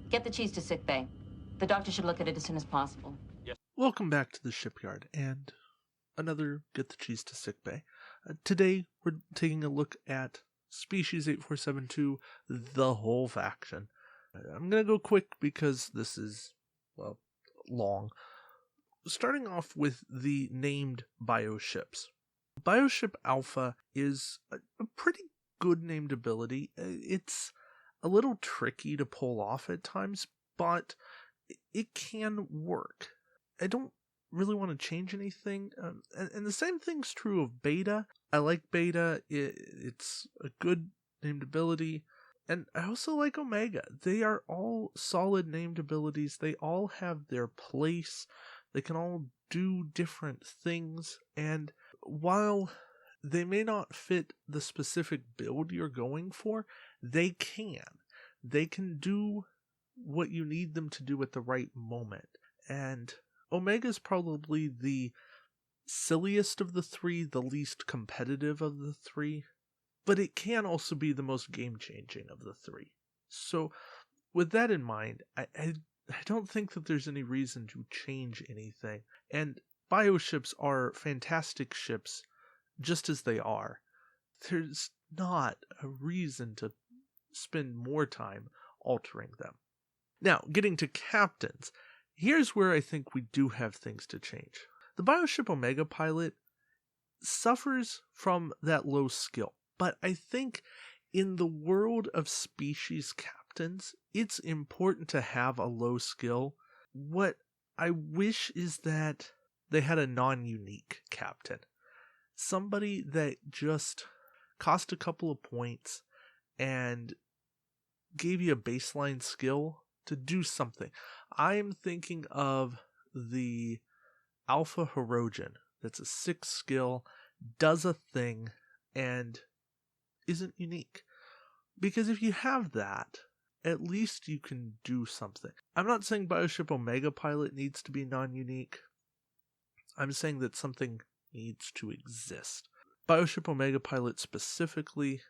Get the cheese to Sickbay. The doctor should look at it as soon as possible. Welcome back to the shipyard and another Get the Cheese to Sickbay. Today we're taking a look at Species 8472, the whole faction. I'm going to go quick because this is, well, long. Starting off with the named bioships. Bioship Alpha is a pretty good named ability. It's a little tricky to pull off at times, but it can work. I don't really want to change anything. And the same thing's true of Beta. I like Beta. It's a good named ability. And I also like Omega. They are all solid named abilities. They all have their place. They can all do different things. And while they may not fit the specific build you're going for, they can. They can do what you need them to do at the right moment. And Omega's probably the silliest of the three, the least competitive of the three, but it can also be the most game-changing of the three. So, with that in mind, I don't think that there's any reason to change anything. And bioships are fantastic ships, just as they are. There's not a reason to spend more time altering them. Now, getting to captains, here's where I think we do have things to change. The Bioship Omega pilot suffers from that low skill, but I think in the world of species captains, it's important to have a low skill. What I wish is that they had a non-unique captain. Somebody that just cost a couple of points and gave you a baseline skill to do something. I am thinking of the Alpha Hirogen. That's a 6 skill, does a thing, and isn't unique. Because if you have that, at least you can do something. I'm not saying Bioship Omega Pilot needs to be non-unique. I'm saying that something needs to exist. Bioship Omega Pilot specifically,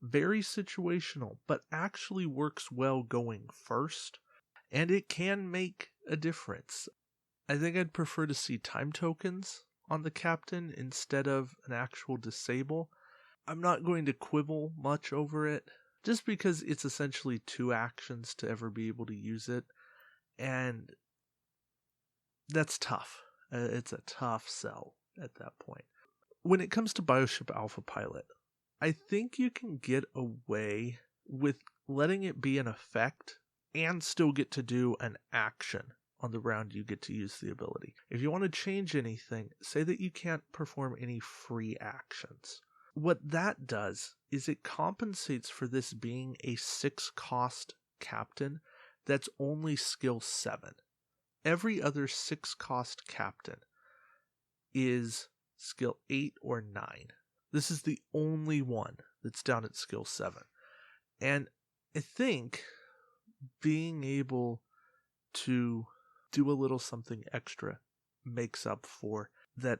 very situational, but actually works well going first. And it can make a difference. I think I'd prefer to see time tokens on the captain instead of an actual disable. I'm not going to quibble much over it, just because it's essentially 2 actions to ever be able to use it. And that's tough. It's a tough sell at that point. When it comes to Bioship Alpha Pilot, I think you can get away with letting it be an effect and still get to do an action on the round you get to use the ability. If you want to change anything, say that you can't perform any free actions. What that does is it compensates for this being a 6 cost captain that's only skill 7. Every other 6 cost captain is skill 8 or 9. This is the only one that's down at skill 7. And I think being able to do a little something extra makes up for that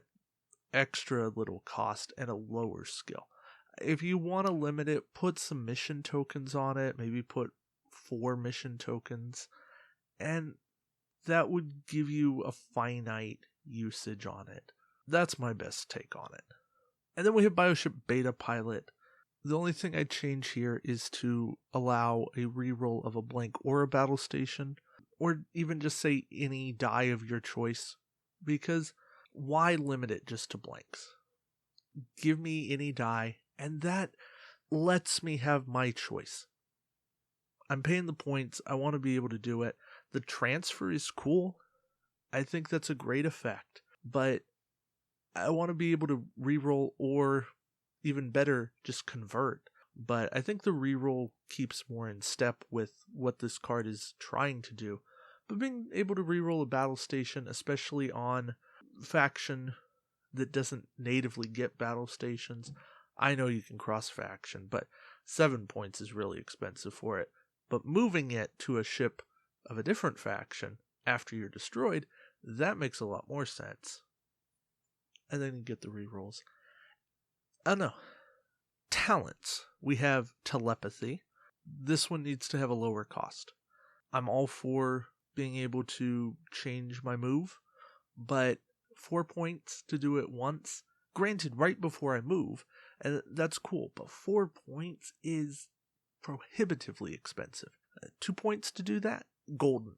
extra little cost and a lower skill. If you want to limit it, put some mission tokens on it, maybe put 4 mission tokens, and that would give you a finite usage on it. That's my best take on it. And then we have Bioship Beta Pilot. The only thing I'd change here is to allow a reroll of a blank or a battle station, or even just say any die of your choice, because why limit it just to blanks? Give me any die, and that lets me have my choice. I'm paying the points, I want to be able to do it. The transfer is cool. I think that's a great effect, but I want to be able to reroll or even better, just convert. But I think the reroll keeps more in step with what this card is trying to do. But being able to reroll a battle station, especially on faction that doesn't natively get battle stations, I know you can cross faction, but 7 points is really expensive for it. But moving it to a ship of a different faction after you're destroyed, that makes a lot more sense. And then you get the rerolls. Oh no. Talents. We have Telepathy. This one needs to have a lower cost. I'm all for being able to change my move, but 4 points to do it once, granted right before I move, and that's cool, but 4 points is prohibitively expensive. 2 points to do that? Golden.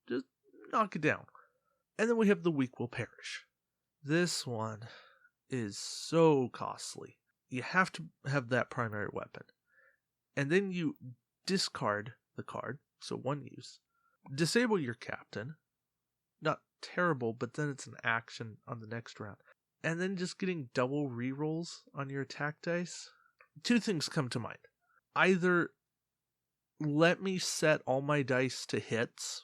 Just knock it down. And then we have the weak will perish. This one is so costly. You have to have that primary weapon. And then you discard the card, so 1 use. Disable your captain. Not terrible, but then it's an action on the next round. And then just getting double rerolls on your attack dice. 2 things come to mind. Either let me set all my dice to hits,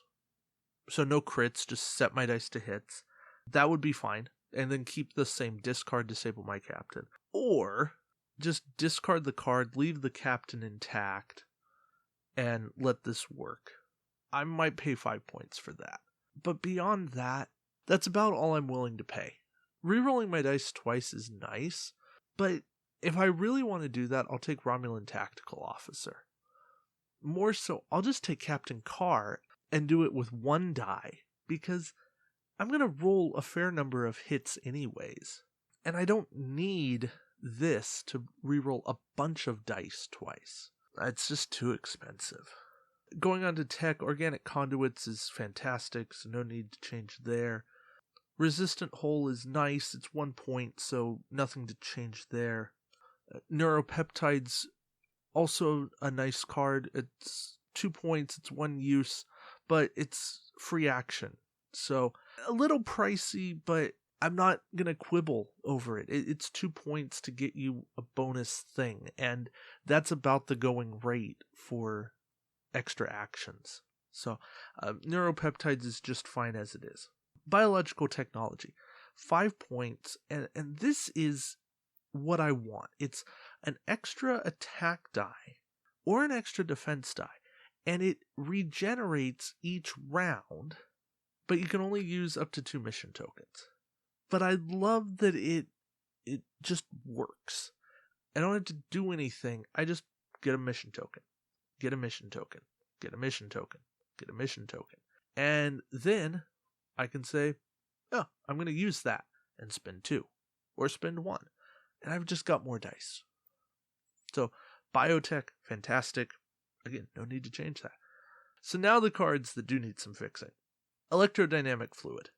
so no crits, just set my dice to hits. That would be fine. And then keep the same discard, disable my captain. Or just discard the card, leave the captain intact, and let this work. I might pay 5 points for that. But beyond that, that's about all I'm willing to pay. Rerolling my dice twice is nice, but if I really want to do that, I'll take Romulan Tactical Officer. More so, I'll just take Captain Carr and do it with 1 die, because I'm going to roll a fair number of hits anyways. And I don't need this to reroll a bunch of dice twice. It's just too expensive. Going on to tech, Organic Conduits is fantastic, so no need to change there. Resistant Hull is nice, it's 1 point, so nothing to change there. Neuropeptides, also a nice card. It's 2 points, it's 1 use, but it's free action. So a little pricey, but I'm not going to quibble over it. It's 2 points to get you a bonus thing, and that's about the going rate for extra actions. So Neuropeptides is just fine as it is. Biological Technology, 5 points, and this is what I want. It's an extra attack die or an extra defense die, and it regenerates each round, but you can only use up to 2 mission tokens. But I love that it just works. I don't have to do anything. I just get a mission token, get a mission token, get a mission token, get a mission token. And then I can say, oh, I'm going to use that and spend 2 or spend 1. And I've just got more dice. So biotech, fantastic. Again, no need to change that. So now the cards that do need some fixing. Electrodynamic Fluid.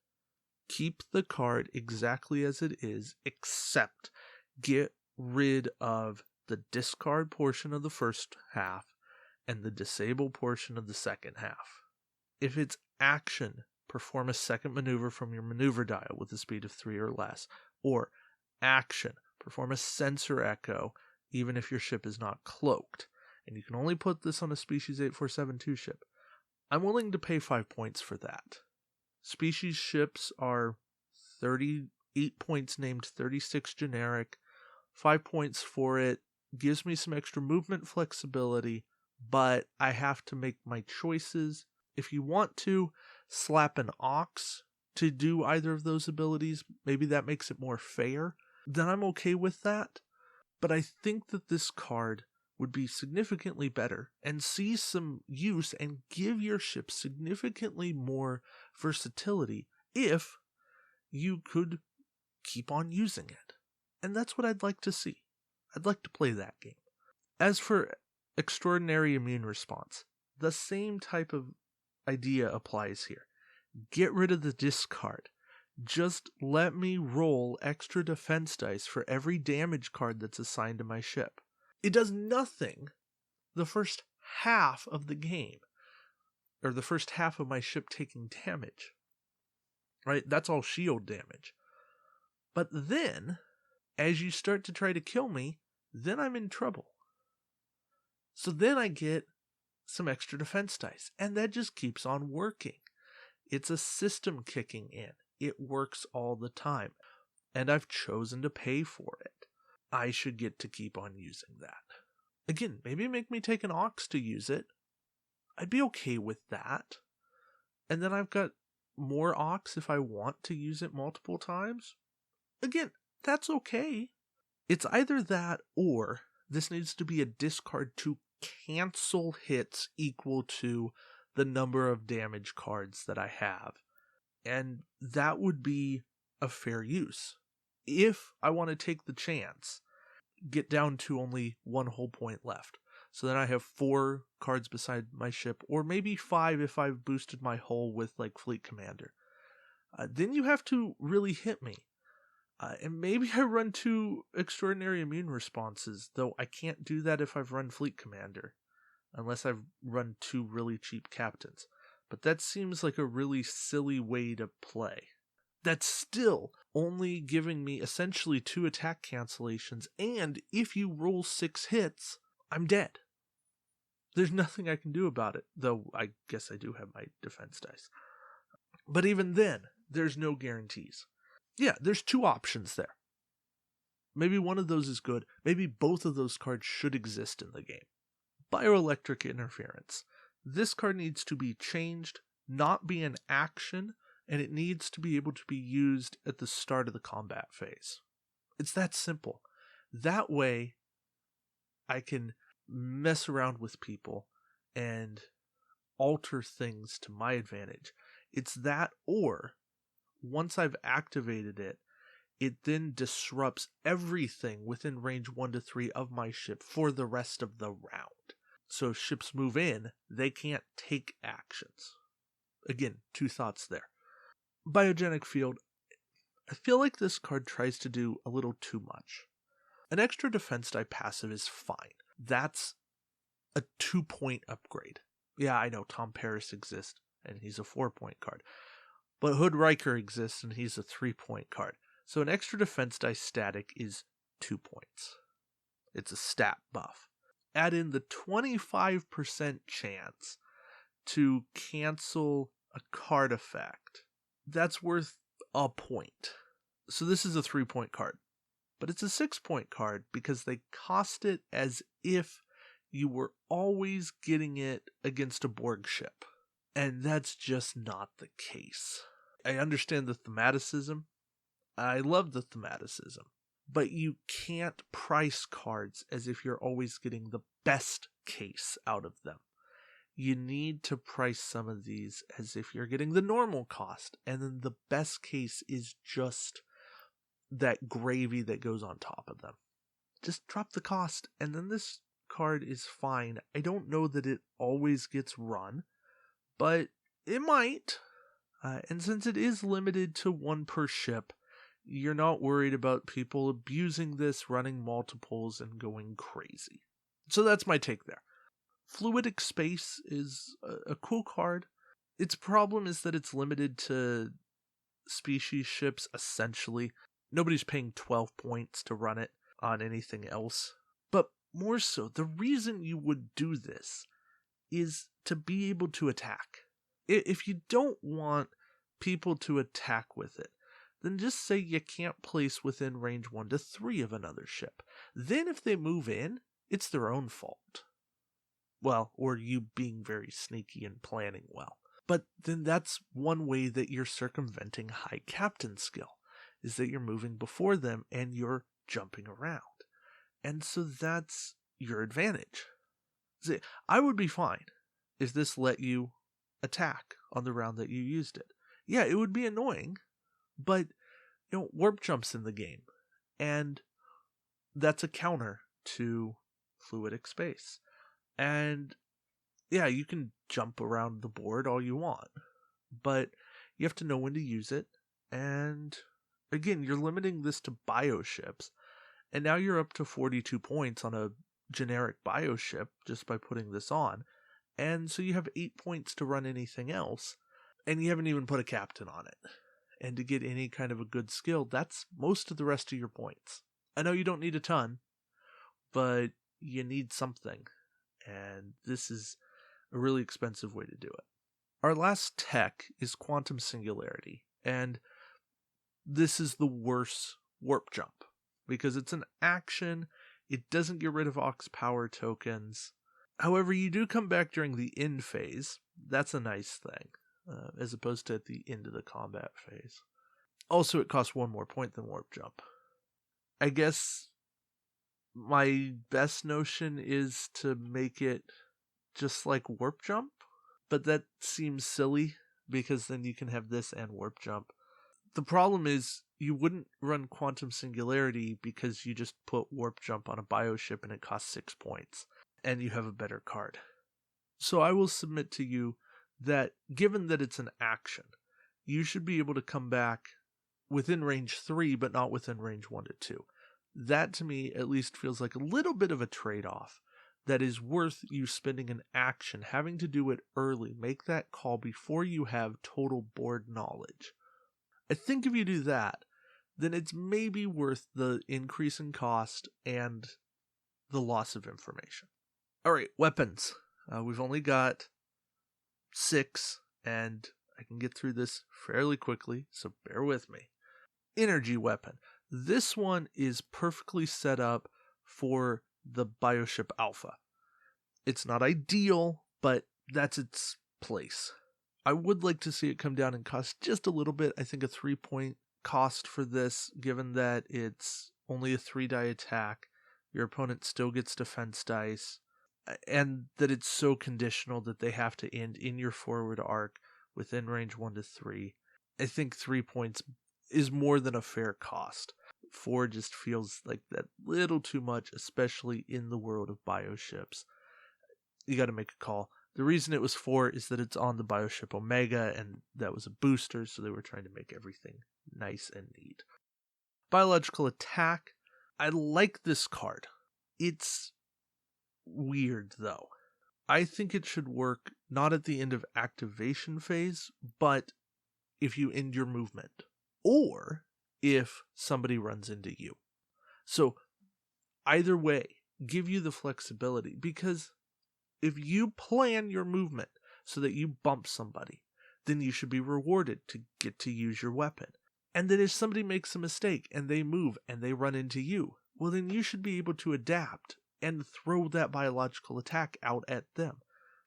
Keep the card exactly as it is, except get rid of the discard portion of the first half and the disable portion of the second half. If it's action, perform a second maneuver from your maneuver dial with a speed of 3 or less, or action, perform a sensor echo even if your ship is not cloaked. And you can only put this on a Species 8472 ship. I'm willing to pay 5 points for that. Species ships are 38 points named, 36 generic. 5 points for it. Gives me some extra movement flexibility, but I have to make my choices. If you want to slap an ox to do either of those abilities, maybe that makes it more fair, then I'm okay with that. But I think that this card would be significantly better and see some use and give your ship significantly more versatility if you could keep on using it. And that's what I'd like to see. I'd like to play that game. As for Extraordinary Immune Response, the same type of idea applies here. Get rid of the discard. Just let me roll extra defense dice for every damage card that's assigned to my ship. It does nothing the first half of the game, or the first half of my ship taking damage. Right? That's all shield damage. But then, as you start to try to kill me, then I'm in trouble. So then I get some extra defense dice, and that just keeps on working. It's a system kicking in. It works all the time, and I've chosen to pay for it. I should get to keep on using that. Again, maybe make me take an ox to use it. I'd be okay with that. And then I've got more ox if I want to use it multiple times. Again, that's okay. It's either that or this needs to be a discard to cancel hits equal to the number of damage cards that I have. And that would be a fair use. If I want to take the chance, get down to only one whole point left. So then I have 4 cards beside my ship, or maybe 5 if I've boosted my hull with like Fleet Commander. Then you have to really hit me. And maybe I run 2 extraordinary immune responses, though I can't do that if I've run Fleet Commander, unless I've run 2 really cheap captains. But that seems like a really silly way to play. That's still only giving me essentially 2 attack cancellations, and if you roll 6 hits, I'm dead. There's nothing I can do about it, though I guess I do have my defense dice. But even then, there's no guarantees. Yeah, there's 2 options there. Maybe one of those is good, maybe both of those cards should exist in the game. Bioelectric Interference. This card needs to be changed, not be an action, and it needs to be able to be used at the start of the combat phase. It's that simple. That way, I can mess around with people and alter things to my advantage. It's that, or once I've activated it, it then disrupts everything within range 1 to 3 of my ship for the rest of the round. So if ships move in, they can't take actions. Again, 2 thoughts there. Biogenic Field. I feel like this card tries to do a little too much. An extra defense die passive is fine. That's a 2-point upgrade. Yeah, I know Tom Paris exists, and he's a 4-point card. But Hood Riker exists, and he's a 3-point card. So an extra defense die static is 2 points. It's a stat buff. Add in the 25% chance to cancel a card effect. That's worth a point. So this is a 3-point card. But it's a 6-point card because they cost it as if you were always getting it against a Borg ship. And that's just not the case. I understand the thematicism. I love the thematicism. But you can't price cards as if you're always getting the best case out of them. You need to price some of these as if you're getting the normal cost, and then the best case is just that gravy that goes on top of them. Just drop the cost, and then this card is fine. I don't know that it always gets run, but it might. And since it is limited to 1 per ship, you're not worried about people abusing this, running multiples, and going crazy. So that's my take there. Fluidic Space is a cool card. Its problem is that it's limited to species ships, essentially. Nobody's paying 12 points to run it on anything else. But more so, the reason you would do this is to be able to attack. If you don't want people to attack with it, then just say you can't place within range 1 to 3 of another ship. Then if they move in, it's their own fault. Well, or you being very sneaky and planning well. But then that's one way that you're circumventing high captain skill, is that you're moving before them and you're jumping around. And so that's your advantage. See, I would be fine if this let you attack on the round that you used it. Yeah, it would be annoying, but warp jumps in the game, and that's a counter to Fluidic Space. And yeah, you can jump around the board all you want, but you have to know when to use it. And again, you're limiting this to bioships, and now you're up to 42 points on a generic bioship just by putting this on. And so you have 8 points to run anything else, and you haven't even put a captain on it. And to get any kind of a good skill, that's most of the rest of your points. I know you don't need a ton, but you need something. And this is a really expensive way to do it. Our last tech is Quantum Singularity. And this is the worst warp jump, because it's an action. It doesn't get rid of Ox power tokens. However, you do come back during the end phase. That's a nice thing, as opposed to at the end of the combat phase. Also, it costs 1 more point than warp jump. I guess my best notion is to make it just like warp jump, but that seems silly because then you can have this and warp jump. The problem is you wouldn't run Quantum Singularity because you just put warp jump on a Bioship and it costs 6 points, and you have a better card. So I will submit to you that given that it's an action, you should be able to come back within range 3, but not within range 1 to 2. That to me at least feels like a little bit of a trade-off that is worth you spending an action, having to do it early, make that call before you have total board knowledge. I think if you do that, then it's maybe worth the increase in cost and the loss of information. Alright, weapons. We've only got 6, and I can get through this fairly quickly, so bear with me. Energy weapon. This one is perfectly set up for the Bioship Alpha. It's not ideal, but that's its place. I would like to see it come down in cost just a little bit. I think a 3-point cost for this, given that it's only a 3-die attack, your opponent still gets defense dice, and that it's so conditional that they have to end in your forward arc within range 1 to 3. I think 3 points is more than a fair cost. 4 just feels like that little too much, especially in the world of Bioships. You got to make a call. The reason it was 4 is that it's on the Bioship Omega, and that was a booster, so they were trying to make everything nice and neat. Biological attack. I like this card. It's weird, though. I think it should work not at the end of activation phase, but if you end your movement, or if somebody runs into you. So either way, give you the flexibility, because if you plan your movement so that you bump somebody, then you should be rewarded to get to use your weapon. And then if somebody makes a mistake and they move and they run into you, well then you should be able to adapt and throw that biological attack out at them.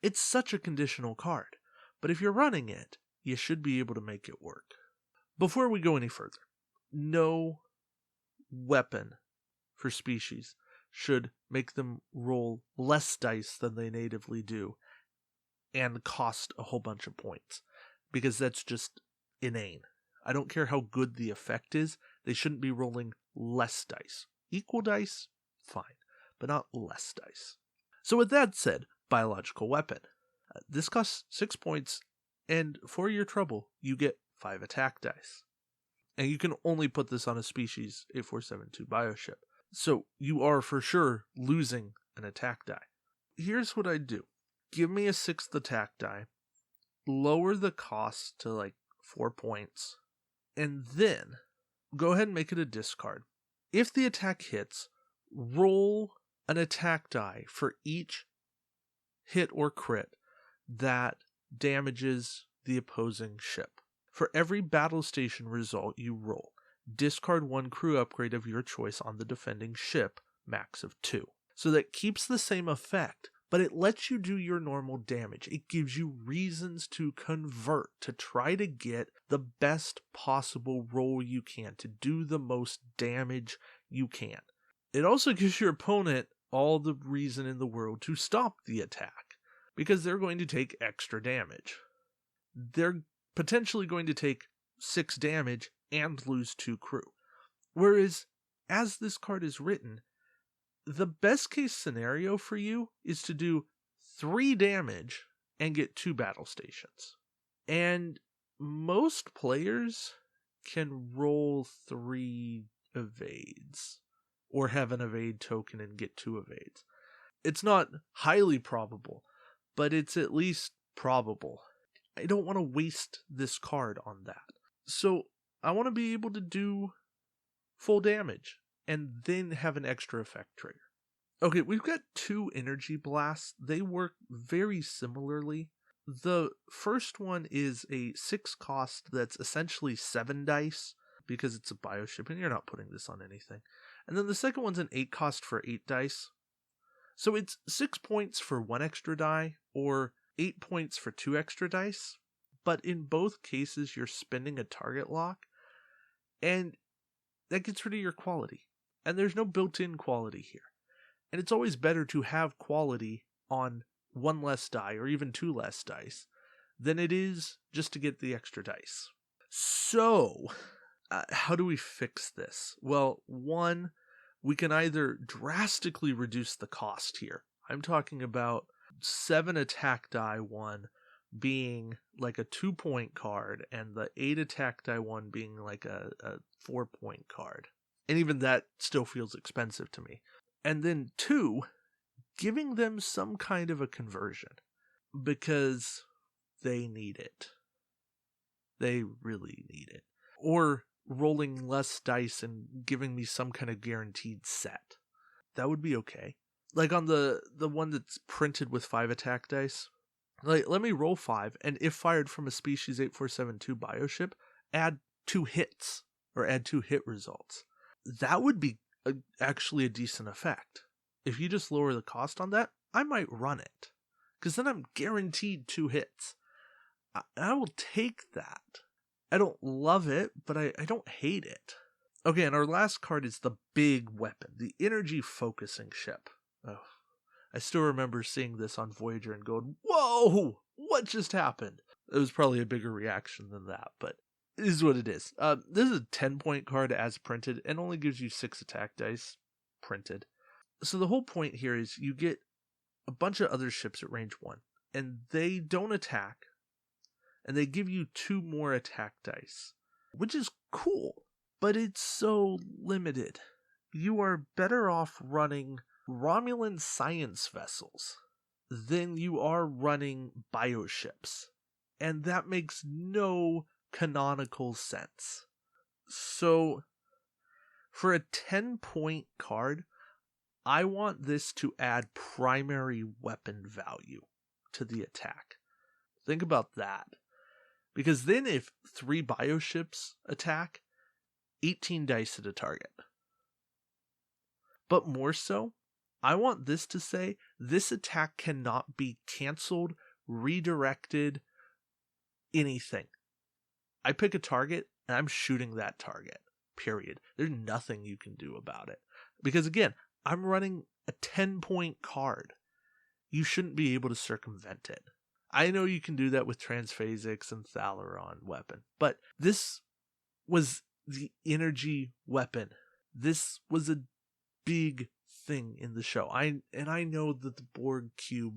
It's such a conditional card, but if you're running it, you should be able to make it work. Before we go any further, no weapon for species should make them roll less dice than they natively do and cost a whole bunch of points, because that's just inane. I don't care how good the effect is, they shouldn't be rolling less dice. Equal dice, fine, but not less dice. So with that said, biological weapon. This costs 6 points, and for your trouble, you get 5 attack dice. And you can only put this on a species 8472 Bioship. So you are for sure losing an attack die. Here's what I do. Give me a 6th attack die, lower the cost to like 4 points, and then go ahead and make it a discard. If the attack hits, roll an attack die for each hit or crit that damages the opposing ship. For every battle station result you roll, discard 1 crew upgrade of your choice on the defending ship, max of 2. So that keeps the same effect, but it lets you do your normal damage. It gives you reasons to convert, to try to get the best possible roll you can, to do the most damage you can. It also gives your opponent all the reason in the world to stop the attack, because they're going to take extra damage. They're potentially going to take 6 damage and lose 2 crew. Whereas, as this card is written, the best case scenario for you is to do 3 damage and get 2 battle stations. And most players can roll 3 evades, or have an evade token and get 2 evades. It's not highly probable, but it's at least probable. I don't want to waste this card on that. So I want to be able to do full damage and then have an extra effect trigger. Okay, we've got 2 energy blasts. They work very similarly. The first one is a 6 cost that's essentially 7 dice, because it's a Bioship and you're not putting this on anything. And then the second one's an 8 cost for 8 dice. So it's 6 points for 1 extra die, or 8 points for 2 extra dice. But in both cases, you're spending a target lock, and that gets rid of your quality. And there's no built-in quality here. And it's always better to have quality on 1 less die, or even 2 less dice, than it is just to get the extra dice. So, how do we fix this? Well, one, we can either drastically reduce the cost here. I'm talking about 7 attack die one being like a 2-point card, and the 8 attack die one being like a 4-point card. And even that still feels expensive to me. And then 2, giving them some kind of a conversion, because they need it. They really need it. Or rolling less dice and giving me some kind of guaranteed set. That would be okay. Like on the one that's printed with 5 attack dice, like, let me roll 5, and if fired from a species 8472 bioship, add 2 hits, or add 2 hit results. That would be actually a decent effect. If you just lower the cost on that, I might run it, because then I'm guaranteed 2 hits. I will take that. I don't love it, but I don't hate it. Okay, and our last card is the big weapon, the energy focusing ship. Oh, I still remember seeing this on Voyager and going, whoa, what just happened? It was probably a bigger reaction than that, but it is what it is. This is a 10-point card as printed and only gives you 6 attack dice printed. So the whole point here is you get a bunch of other ships at range 1, and they don't attack, and they give you 2 more attack dice, which is cool, but it's so limited. You are better off running Romulan science vessels than you are running bioships, and that makes no canonical sense. So, for a 10-point card, I want this to add primary weapon value to the attack. Think about that. Because then if 3 bioships attack, 18 dice at a target. But more so, I want this to say this attack cannot be canceled, redirected, anything. I pick a target and I'm shooting that target, period. There's nothing you can do about it. Because again, I'm running a 10-point card. You shouldn't be able to circumvent it. I know you can do that with Transphasics and Thalaron weapon, but this was the energy weapon. This was a big thing in the show. I know that the Borg cube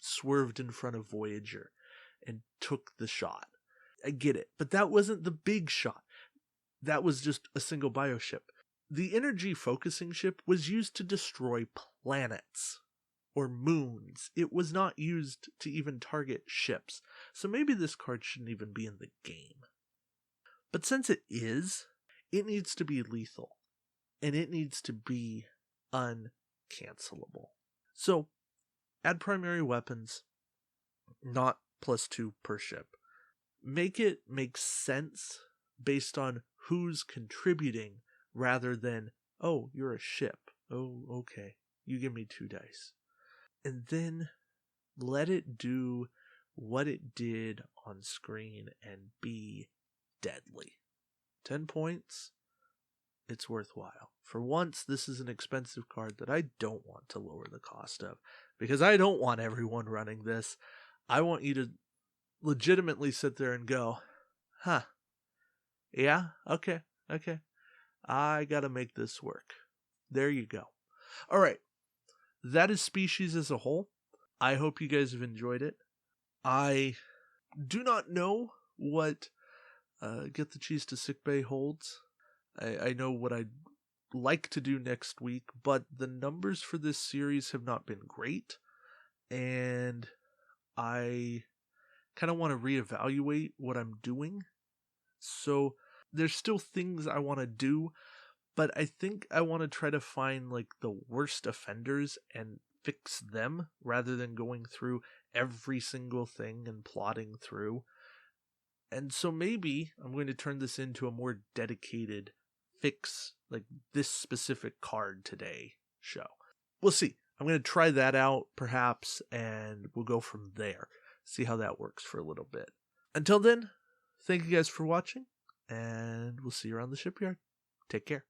swerved in front of Voyager and took the shot. I get it, but that wasn't the big shot. That was just a single bioship. The energy focusing ship was used to destroy planets or moons. It was not used to even target ships. So maybe this card shouldn't even be in the game. But since it is, it needs to be lethal. And it needs to be uncancelable. So, add primary weapons, not +2 per ship. Make it make sense based on who's contributing rather than, oh, you're a ship. Oh, okay. You give me 2 dice. And then let it do what it did on screen and be deadly. 10 points, it's worthwhile. For once, this is an expensive card that I don't want to lower the cost of, because I don't want everyone running this. I want you to legitimately sit there and go, huh, yeah, okay, I gotta make this work. There you go. All right. That is Species as a whole. I hope you guys have enjoyed it. I do not know what Get the Chese to Sickbay holds. I know what I'd like to do next week, but the numbers for this series have not been great, and I kind of want to reevaluate what I'm doing. So there's still things I want to do, but I think I want to try to find like the worst offenders and fix them rather than going through every single thing and plotting through. And so maybe I'm going to turn this into a more dedicated fix, like this specific card today show. We'll see. I'm going to try that out perhaps, and we'll go from there. See how that works for a little bit. Until then, thank you guys for watching, and we'll see you around the shipyard. Take care.